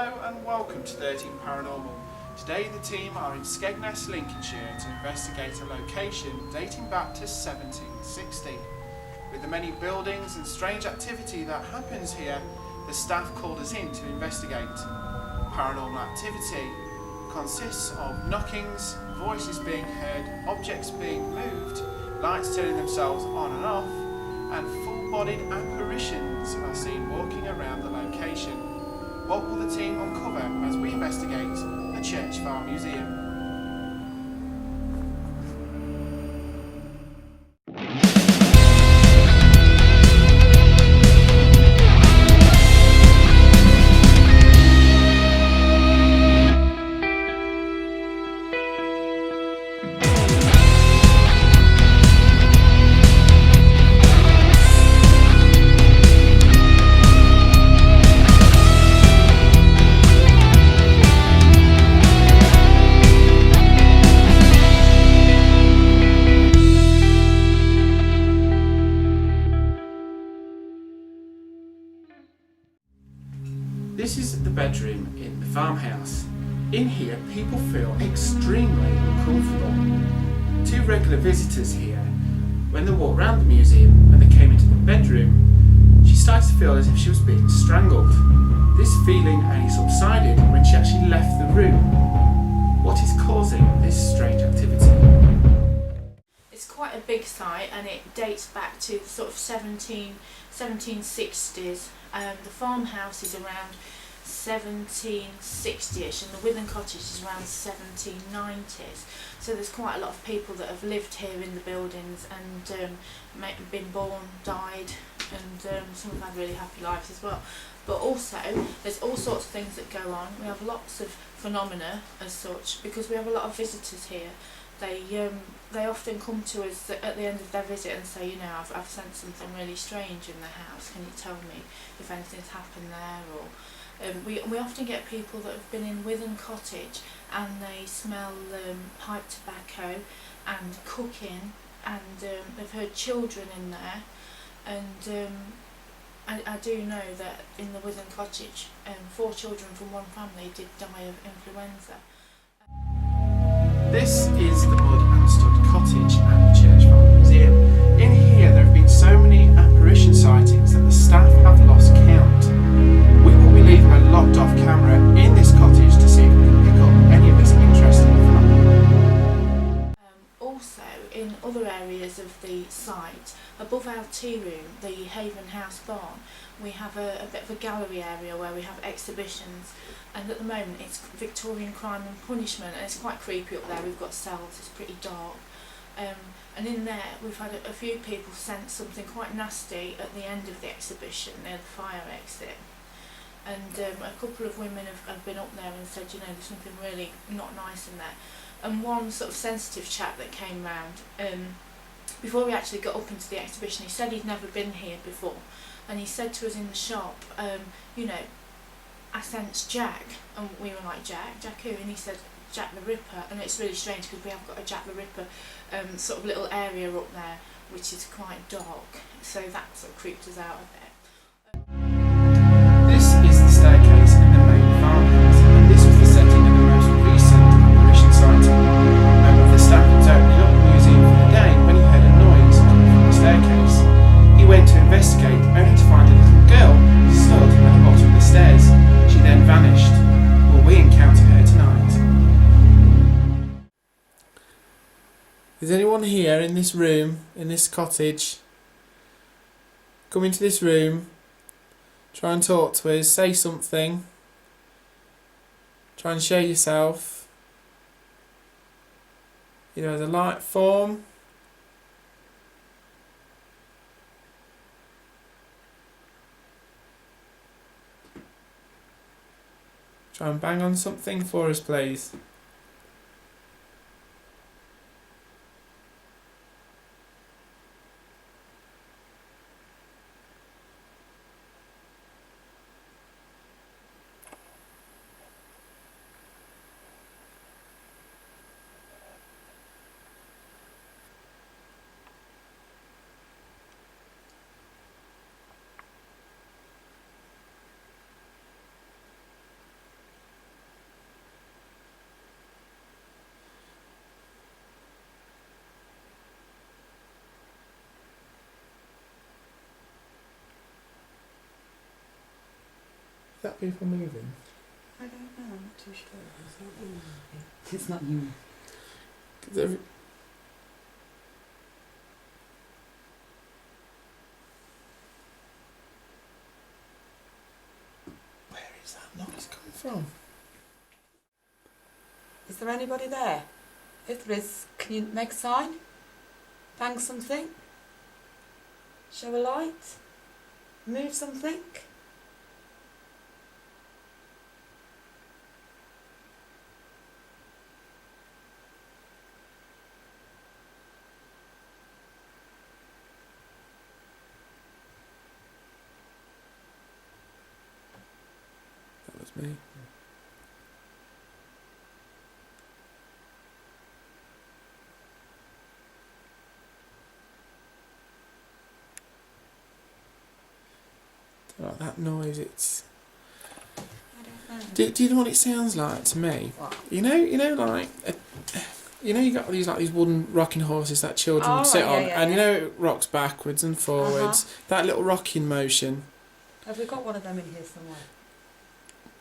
Hello and welcome to 13 Paranormal. Today the team are in Skegness, Lincolnshire to investigate a location dating back to 1760. With the many buildings and strange activity that happens here, the staff called us in to investigate. Paranormal activity consists of knockings, voices being heard, objects being moved, lights turning themselves on and off, and full-bodied apparitions are seen walking around the location. What will the team uncover as we investigate the Church Farm Museum? This is the bedroom in the farmhouse. In here, people feel extremely uncomfortable. Two regular visitors here, when they walked around the museum and they came into the bedroom, she started to feel as if she was being strangled. This feeling only subsided when she actually left the room. What is causing this strange activity? It's quite a big site and it dates back to sort of 1760s. The farmhouse is around 1760ish and the Withen Cottage is around 1790s. So there's quite a lot of people that have lived here in the buildings and been born, died, and some have had really happy lives as well. But also there's all sorts of things that go on. We have lots of phenomena as such because we have a lot of visitors here. They often come to us at the end of their visit and say, you know, I've sensed something really strange in the house. Can you tell me if anything's happened there? Or we often get people that have been in Withen Cottage and they smell pipe tobacco and cooking, and they've heard children in there. And I do know that in the Withen Cottage, 4 children from one family did die of influenza. This is the mud and stud cottage at the Church Farm Museum. In here there have been so many apparition sightings that the staff have lost count. We will be leaving a locked off camera in this cottage to see if we can pick up any of this interesting phenomena. Also, in other areas of the site, above our tea room, the Haven House barn, we have a bit of a gallery area where we have exhibitions, and at the moment it's Victorian crime and punishment, and it's quite creepy up there. We've got cells, it's pretty dark, and in there we've had a few people sense something quite nasty at the end of the exhibition near the fire exit, and a couple of women have been up there and said, you know, there's something really not nice in there. And one sort of sensitive chap that came round, before we actually got up into the exhibition, he said he'd never been here before, and he said to us in the shop, you know, I sense Jack, and we were like, Jack who? And he said, Jack the Ripper. And it's really strange because we have got a Jack the Ripper sort of little area up there which is quite dark, so that sort of creeped us out a bit. This is the staircase in the main farmhouse, and this was the setting of the most recent apparition sighting. A member of the staff was opening up the museum for the day when he heard a noise coming from the staircase. He went to investigate, only to find a little girl stood at the bottom of the stairs. She then vanished. Will we encounter her tonight? Is anyone here in this room, in this cottage? Come into this room. Try and talk to us, say something. Try and show yourself. You know, the light form. Try and bang on something for us, please. that people moving? I don't know, I'm not too sure. It's not human. Where is that noise coming from? Is there anybody there? If there is, can you make a sign? Bang something? Show a light? Move something? That was me. Like that noise, it's... I don't know. Do you know what it sounds like to me? What? You know, like... you got these wooden rocking horses that children Oh, would sit yeah, on, yeah, and yeah. you know it rocks backwards and forwards. That little rocking motion. Have we got one of them in here somewhere?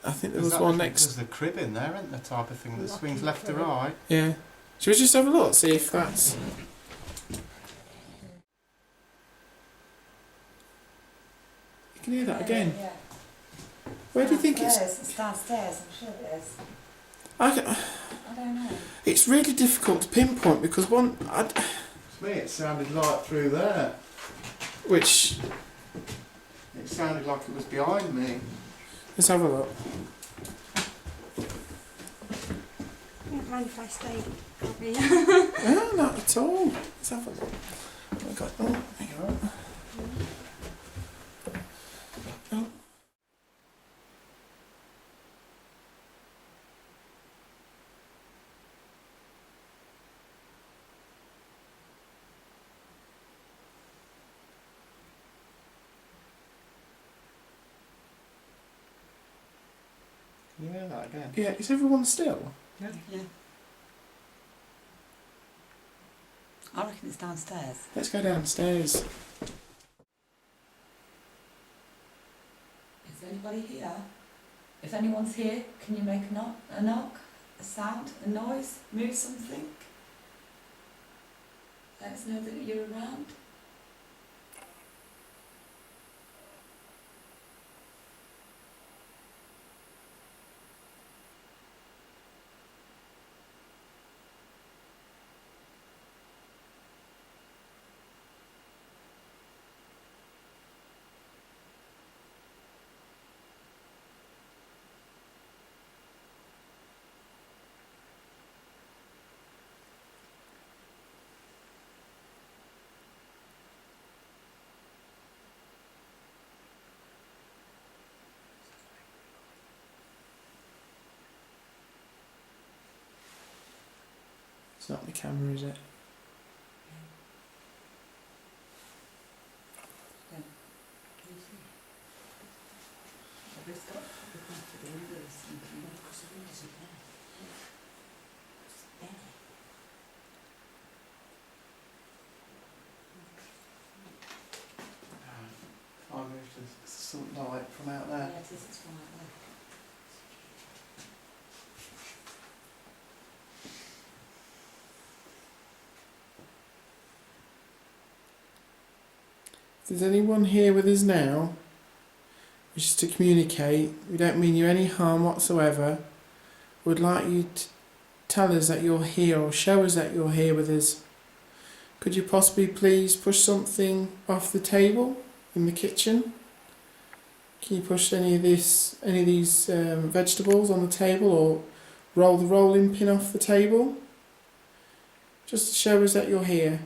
I think there was one next. There's the crib in there, isn't there? Type of thing that Rocking swings left to crib. right. Yeah. Should we just have a look, see if that's... You can hear that again. Yeah. Where do you think it's... It's downstairs, I'm sure it is. I don't know. It's really difficult to pinpoint because To me, it sounded like through there. which... It sounded like it was behind me. Let's have a look. I don't mind if I stay. No, not at all. Let's have a look. Oh, God. Oh, hang on. Oh. Can you hear that again? Yeah, is everyone still? Yeah. I reckon it's downstairs. Let's go downstairs. Is anybody here? If anyone's here, can you make a knock, a sound, a noise, move something? Let us know that you're around. It's not the camera, is it? I moved to some light from out there. Yeah, it is, it's from out there. If there's anyone here with us now, wishes to communicate, we don't mean you any harm whatsoever, would like you to tell us that you're here or show us that you're here with us. Could you possibly please push something off the table in the kitchen? Can you push any of these vegetables on the table or roll the rolling pin off the table? Just to show us that you're here.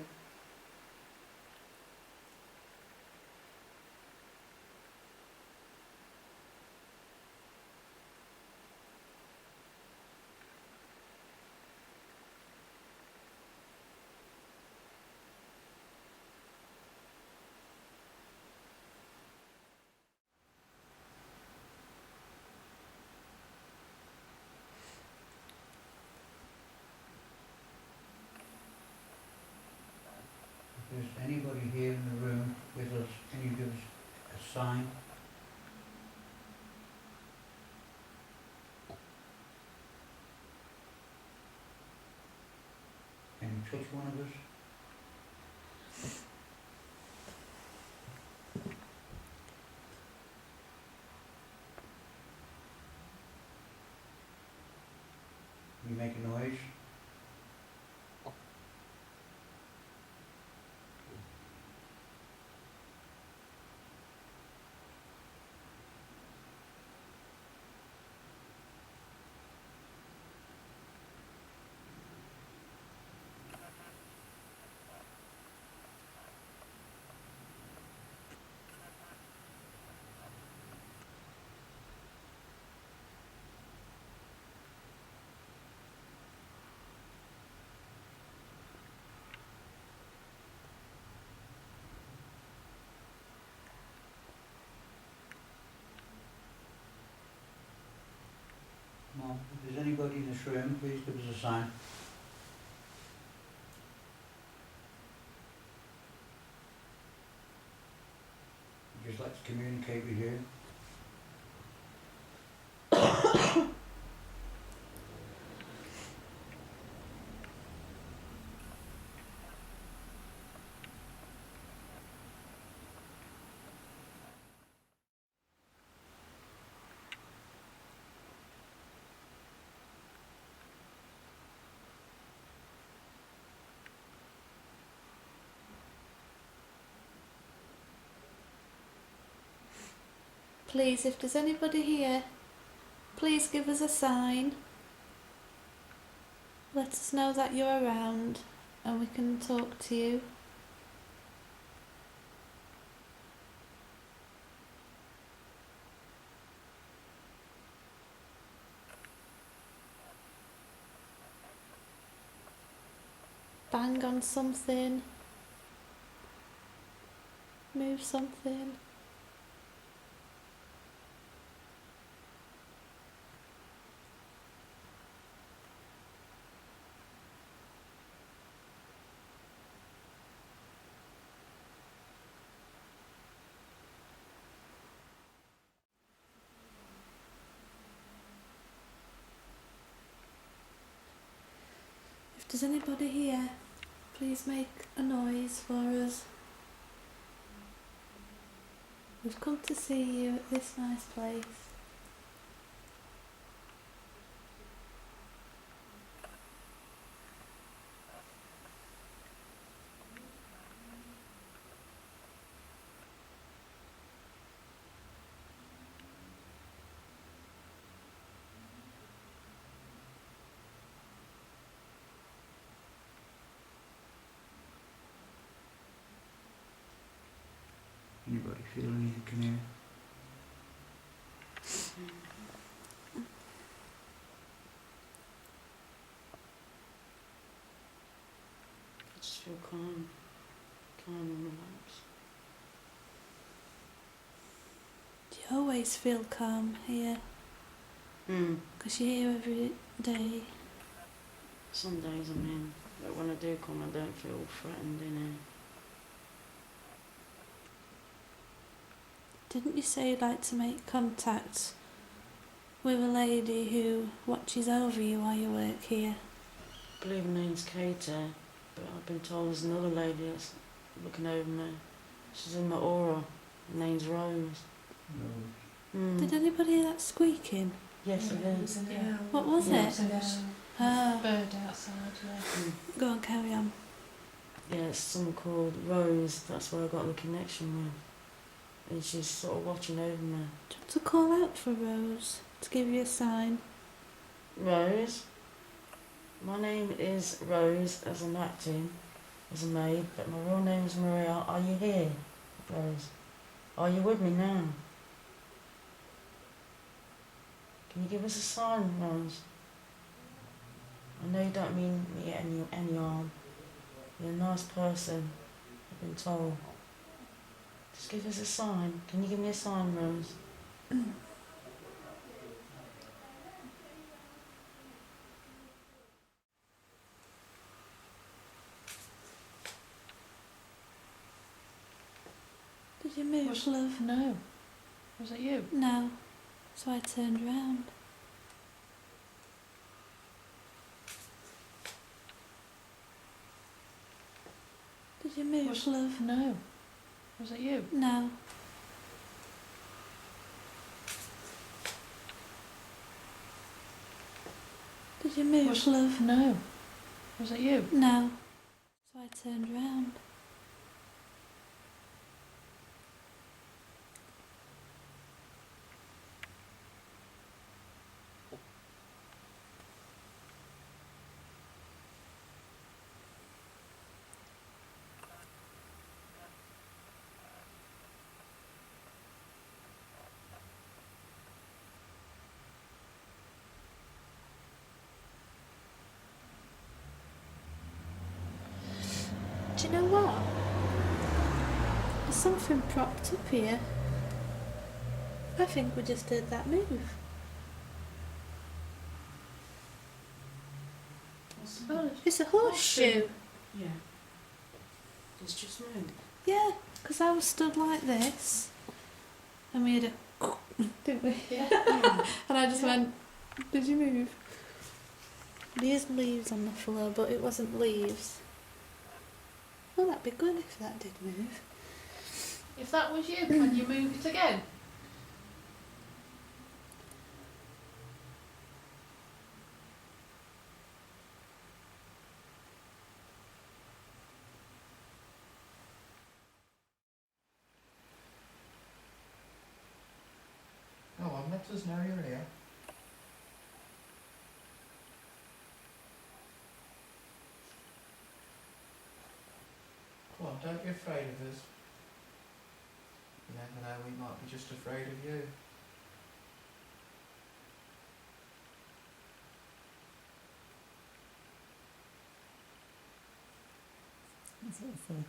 If there's anybody here in the room with us, can you give us a sign? you touch one of us? You make a noise? Well, if there's anybody in this room, please give us a sign. Just like to communicate with you. Please, if there's anybody here, please give us a sign. Let us know that you're around and we can talk to you. Bang on something. Move something. If there's anybody here, please make a noise for us. We've come to see you at this nice place. Anybody feel anything in here? I just feel calm and relaxed. Do you always feel calm here? Because you're here every day. Some days I'm in, but when I do come, I don't feel threatened in here. Didn't you say you'd like to make contact with a lady who watches over you while you work here? I believe her name's Katie, but I've been told there's another lady that's looking over me. She's in my aura. Her name's Rose. Did anybody hear that squeaking? Yes, it is. What was it? Oh, Bird outside, yeah. go on, carry on. Yeah, it's someone called Rose. That's where I got the connection with. And she's sort of watching over me. Do you want to call out for Rose to give you a sign? Rose? My name is Rose as I'm acting, as a maid, but my real name is Maria. Are you here, Rose? Are you with me now? Can you give us a sign, Rose? I know you don't mean me any harm. You're a nice person, I've been told. Just give us a sign. Can you give me a sign, Rose? Did you move, love? No. Was it you? No. So I turned round. Did you move, love? No. Was it you? No. Did you move, love? No. Was it you? No. So I turned round. Do you know what? There's something propped up here. I think we just heard that move. Oh, It's a horseshoe. Yeah. It's just moved. Yeah, because I was stood like this, and we had a didn't we? Yeah. And I just went, did you move? There's leaves on the floor, but it wasn't leaves. Well, that'd be good if that did move. if that was you, can you move it again? Go on, let us know you're here. Come on, don't be afraid of us. You never know, we might be just afraid of you. That's what I said.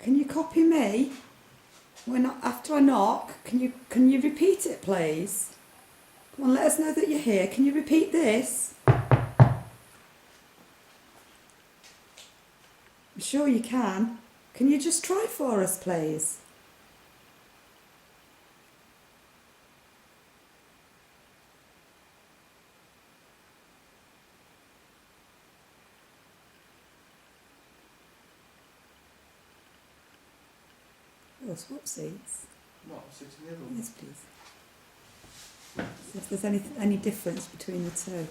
Can you copy me? When after I knock, can you repeat it, please? Come on, let us know that you're here. Can you repeat this? I'm sure you can. Can you just try for us, please? Oh, swap seats. What, sit in the other one? Yes, please. See if there's any difference between the two.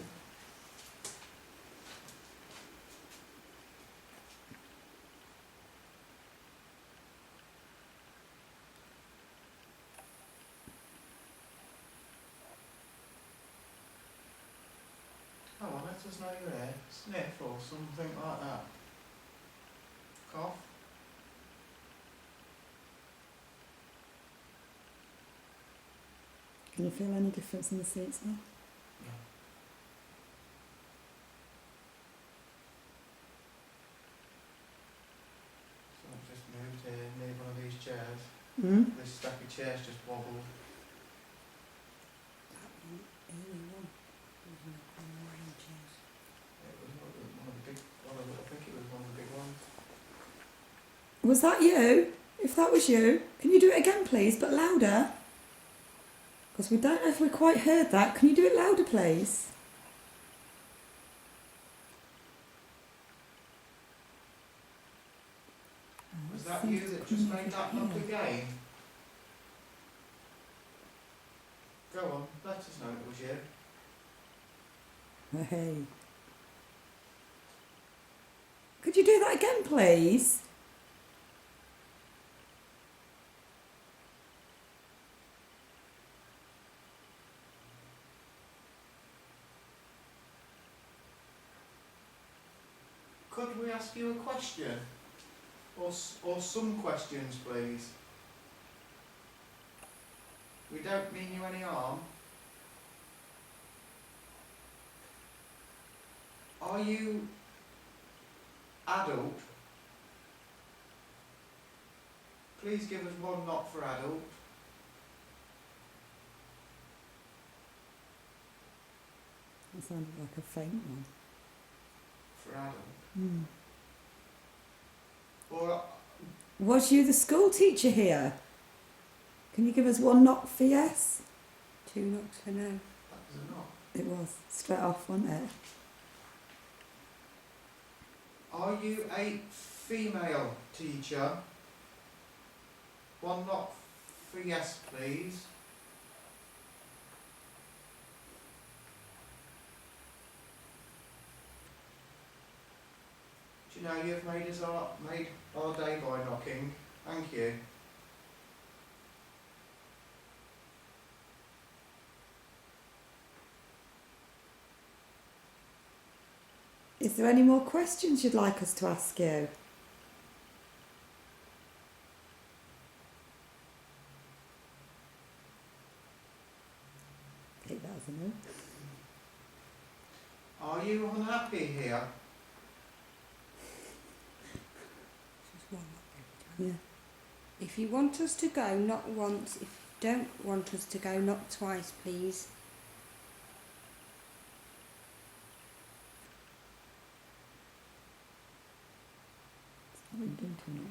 Come on, let us know you're here. Sniff or something like that. Cough. Can you feel any difference in the seats now? No. So I've just moved here near one of these chairs. Hmm? This stack of chairs just wobbled. It was one of the big, I think it was one of the big ones. Was that you? If that was you, can you do it again, please, but louder? Because we don't know if we quite heard that. Can you do it louder, please? Was that you that just made that knock again? Go on, let us know it was you. Hey. Could you do that again, please? Could we ask you a question? Or some questions, please? We don't mean you any harm. Are you adult? Please give us one knock for adult. That sounded like a faint one. for adult. Hmm. Or Was you the school teacher here? Can you give us one knock for yes? 2 knocks for no. that was a knock. It was straight off, wasn't it? Are you a female teacher? One knock for yes, please. Do you know you've made our day by knocking? Thank you. Is there any more questions you'd like us to ask you? Take that as a no. Are you unhappy here? Just one knock every time. Yeah. If you want us to go, knock once. If you don't want us to go, knock twice, please. What are you doing to me?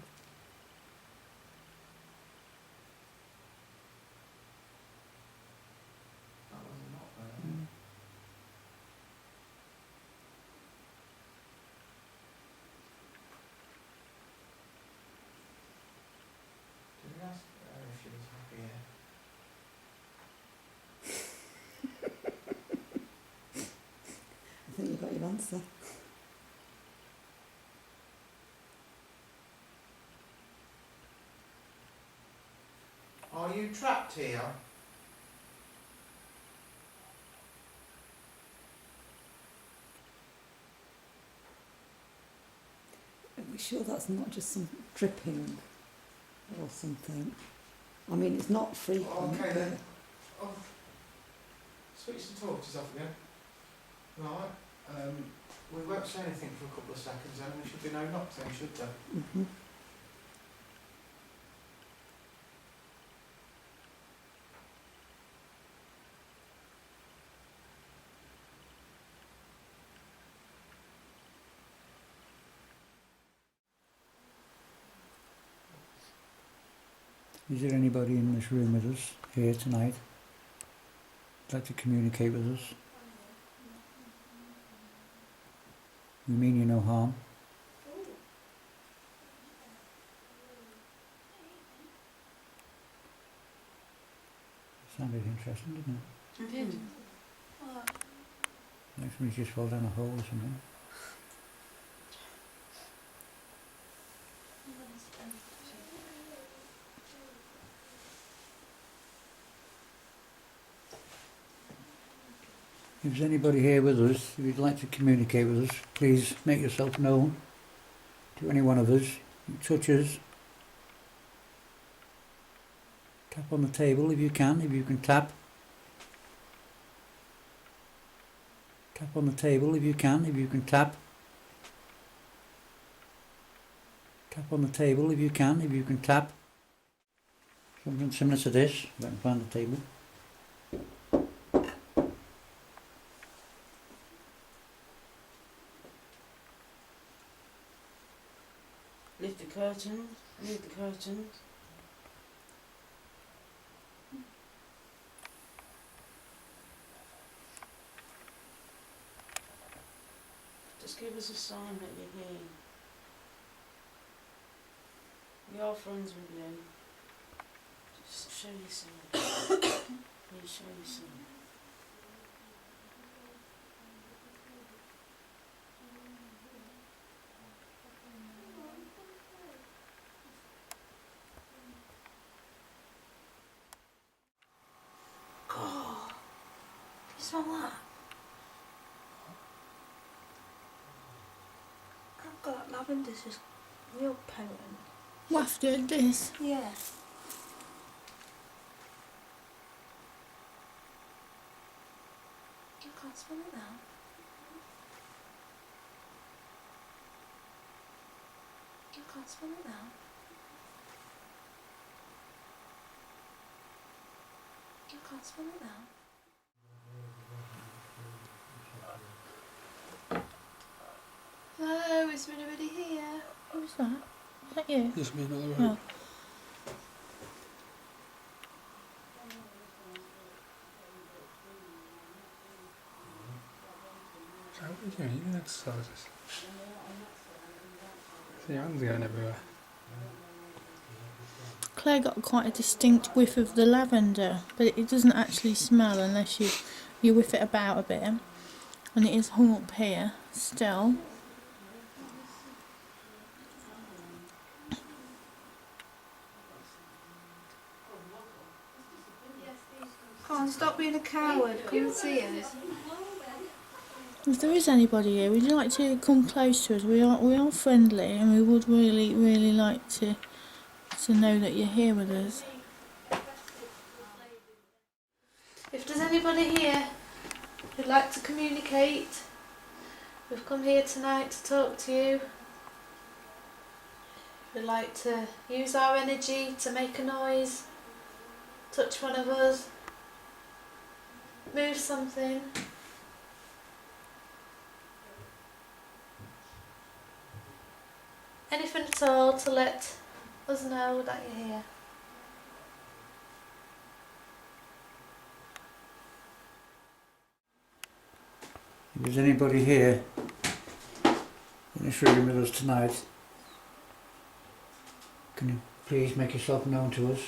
That was a knock there. Mm. Did we ask her if she was happy here? I think you got your answer. Are you trapped here? Are we sure that's not just some dripping or something? I mean, it's not frequent. Okay then. but- Oh, switch the torches off again. Right. We won't say anything for a couple of seconds then. There should be no knocks then, should there? Mhm. Is there anybody in this room with us here tonight? Like to communicate with us? We mean you no harm. Sounded interesting, didn't it? It did. Like somebody just fell down a hole or something. If there's anybody here with us, if you'd like to communicate with us, please make yourself known to any one of us. You touch us. Tap on the table if you can tap. Tap on the table if you can tap. Tap on the table if you can tap. Something similar to this, if I can find the table. Lift the curtains. Move the curtains. Just give us a sign that you're here. We are friends with you. Just show yourself. Please show yourself. God, do you smell that? I've got lavender's just real potent. Wafted this. Yeah. You can't smell it now. You can't smell it now. You can't smell it now. is there anybody here? Who's that? Is that you? Just me, not the road. No. How are you doing? You doing exercises? See your hands going everywhere. Claire got quite a distinct whiff of the lavender, but it doesn't actually smell unless you whiff it about a bit. And it is hung up here still. Come on, stop being a coward. Come and see us. If there is anybody here, would you like to come close to us? We are friendly, and we would really like to know that you're here with us. If there's anybody here who'd like to communicate, we've come here tonight to talk to you. We'd like to use our energy to make a noise, touch one of us, move something. Anything at all to let us know that you're here. If there's anybody here in this room with us tonight, can you please make yourself known to us?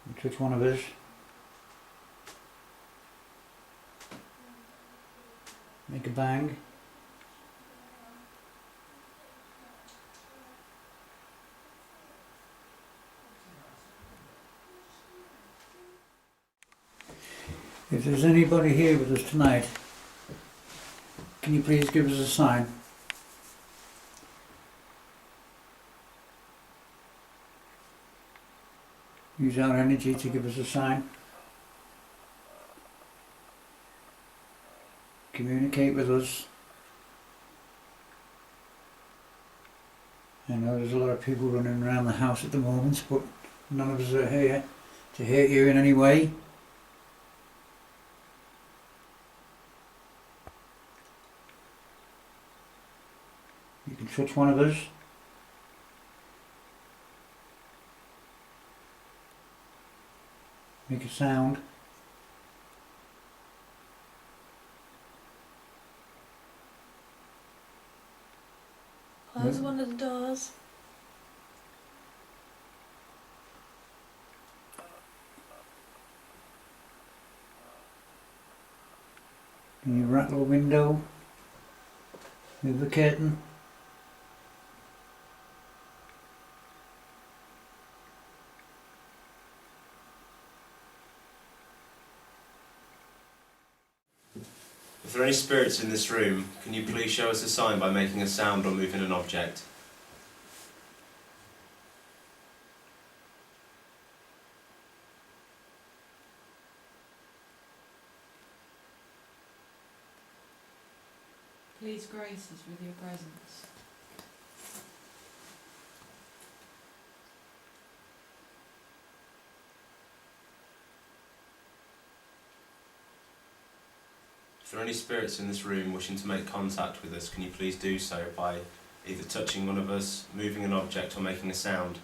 And touch one of us. Make a bang. If there's anybody here with us tonight, can you please give us a sign? Use our energy to give us a sign. Communicate with us. I know there's a lot of people running around the house at the moment, but none of us are here to hurt you in any way. You can touch one of us. Make a sound. Close one of the doors. Can you rattle a window? Move the curtain? If there are any spirits in this room, can you please show us a sign by making a sound or moving an object? Please grace us with your presence. If there are any spirits in this room wishing to make contact with us, can you please do so by either touching one of us, moving an object or making a sound?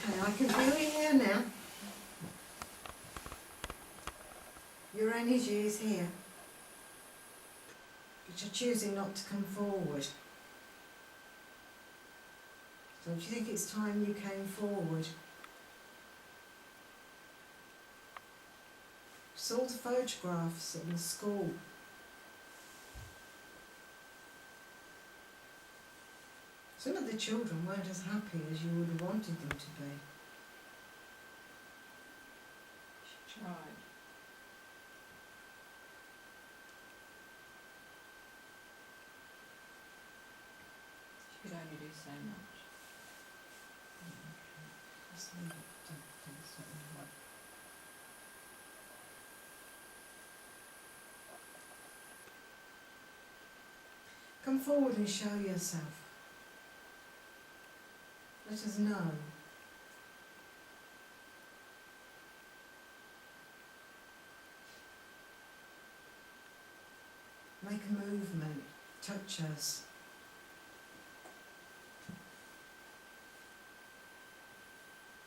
Okay, I can feel you here now. Your energy is here, but you're choosing not to come forward. So do you think it's time you came forward? Saw the photographs in the school. Some of the children weren't as happy as you would have wanted them to be. She tried. She could only do so much. Just leave it. Don't stop me. Come forward and show yourself. Let us know. Make a movement. Touch us.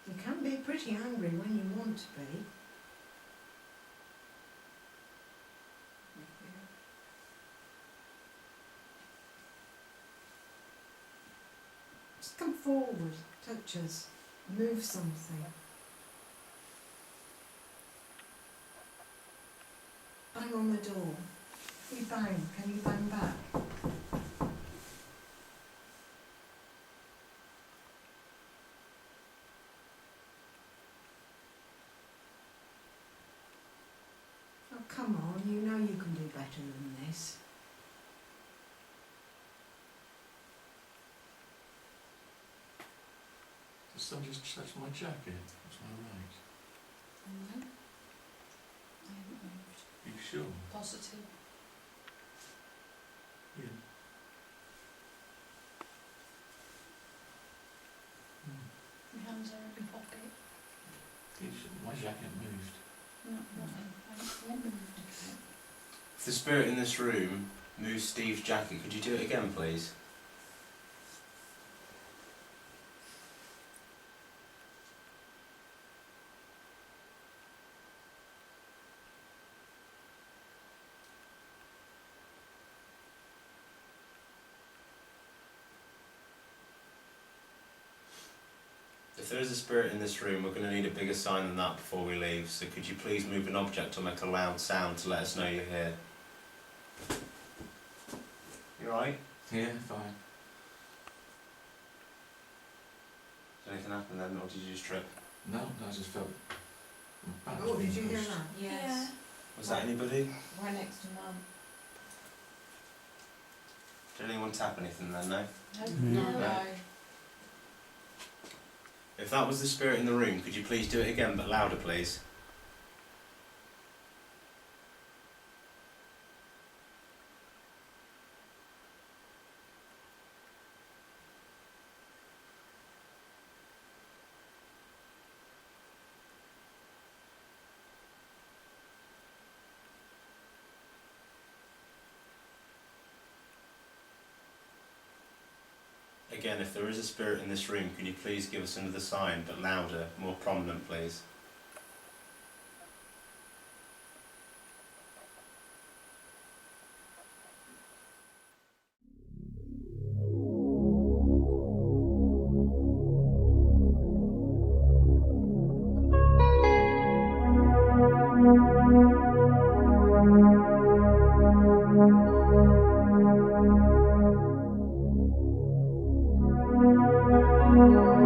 You can be pretty angry when you want to be. Just come forward, touch us, move something. Bang on the door. If you bang, can you bang back? Oh, come on, you know you can do better than this. Did someone just touch my jacket? That's my right. No. I haven't moved. Are you sure? Positive. Yeah. My hands are in my pocket. You should, my jacket moved. No, nothing. I haven't moved. If the spirit in this room moves Steve's jacket, could you do it again, please? If there is a spirit in this room, we're going to need a bigger sign than that before we leave, so could you please move an object or make a loud sound to let us know you're here? You alright? Yeah, fine. Did anything happen then, or did you just trip? No, I just felt my back Oh, was did you being hear pushed. that? Yes. Was that anybody? Right next to Mum. Did anyone tap anything then, no? No. No. If that was the spirit in the room, could you please do it again, but louder, please? Again, if there is a spirit in this room, can you please give us another sign, but louder, more prominent, please? Thank you.